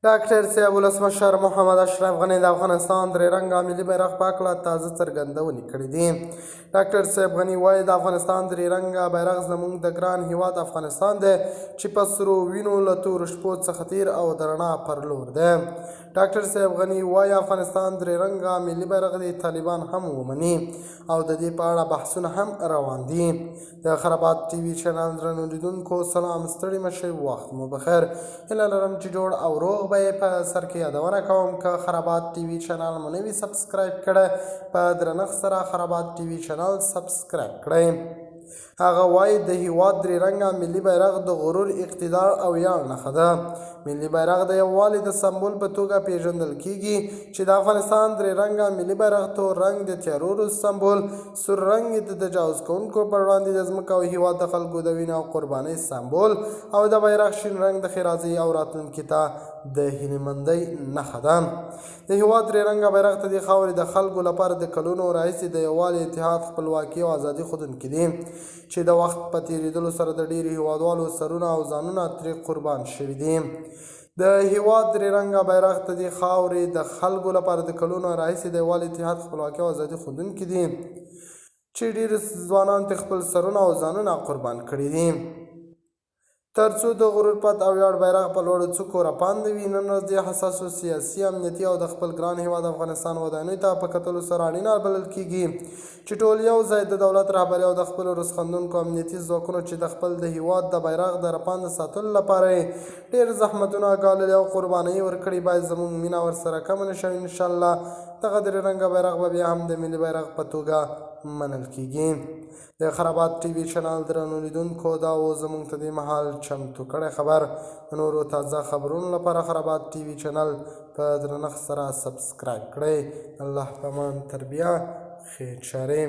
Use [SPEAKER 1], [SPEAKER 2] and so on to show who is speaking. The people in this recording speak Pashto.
[SPEAKER 1] ډاکټر صاحب ولسمشر محمد اشرف غني د افغانستان درې رنګه ملي بیرغ په هکله تازه څرګندونې کړې دي. ډاکټر صاحب غني وایي د افغانستان درې رنګه بیرغ زموږ د ګران هیواد افغانستان دی چې په سرو وینو له تورو شپو څخه تیر او د رڼا پر لور دی. ډاکټر صاحب غني وایي افغانستان درې رنګه ملي بیرغ دی طالبان هم ومني او د دې په اړه بحثونه هم روان دي. د خرابات ټي وي چینل درنو لیدونکو سلام، ستړي مشئ، وخت مو بخیر. هیله لرم چې جوړ او روغ به یې. په سر کې یادونه کوم که خرابات ټي وي چینل مو نه وي سبسکرایب کړی، په درنښت سره خرابات ټي وي چینل سبسکرایب کړئ. هغه وایي د هیواد درې رنګه ملي بیرغ د غرور، اقتدار او ویاړ نښه ده. ملي بیرغ د یووالي د سمبول په توګه پیژندل کیږي چې د افغانستان درې رنګه ملي بیرغ تور رنګ د تیارو سمبول، سور رنګ د تجاوز کوونکو پر وړاندې د ځمکې او هیواد د خلکو د وینې او قربانۍ سمبول، او د بیرغ شین رنګ د ښېرازۍ او راتلونکي ته د هیلهمندۍ نښه ده. د هیواد درې رنګه بیرغ ته د خاورې د خلکو لپاره د کلونو راهیسې د یووالي، اتحاد، خپلواکۍ او ازادۍ ښودونکي دي چې د وخت په تېرېدلو سره د ډېرو هیوادوالو سرونه او ځانونه ترې قربان شوي دي. د هیواد درې رنګه بیرغ ته د خاورې د خلکو لپاره د کلونو راهیسې د یووالي، اتحاد، خپلواکۍ او ازادۍ ښودونکي دي چې ډېر ځوانان ترې خپل سرونه او ځانونه قربان کړي دي تر څو د غرور، پت او ویاړ بیرغ په لوړو څوکو رپاندوي. نن ورځ د حساسو سیاسي، امنیتي او د خپل ګران هیواد افغانستان ودانیو ته په کتلو سره اړینه بلل کیږي چې ټول یو ځای د دولت رهبري او د خپلو رسخندونکو امنیتي ځواکونو چې د خپل د هیواد د بیرغ د رپاند ساتلو لپاره ډېر زحمتونه ګاللي او قربانۍ ورکړي باید زموږ مینه ورسره کمه نه شي. انشاءالله دغه درې رنګه بیرغ به بیا هم د ملي بیرغ په توګه منل کیږي. د خرابات ټي وي چینل درنو لیدونکو دا و زموږ ته دې مهال چمتو کړی خبر. د نورو تازه خبرونو لپاره خرابات ټي وي چینل په درنښت سره سبسکرایب کړئ. الله په امان، تر بیا خیر چارې.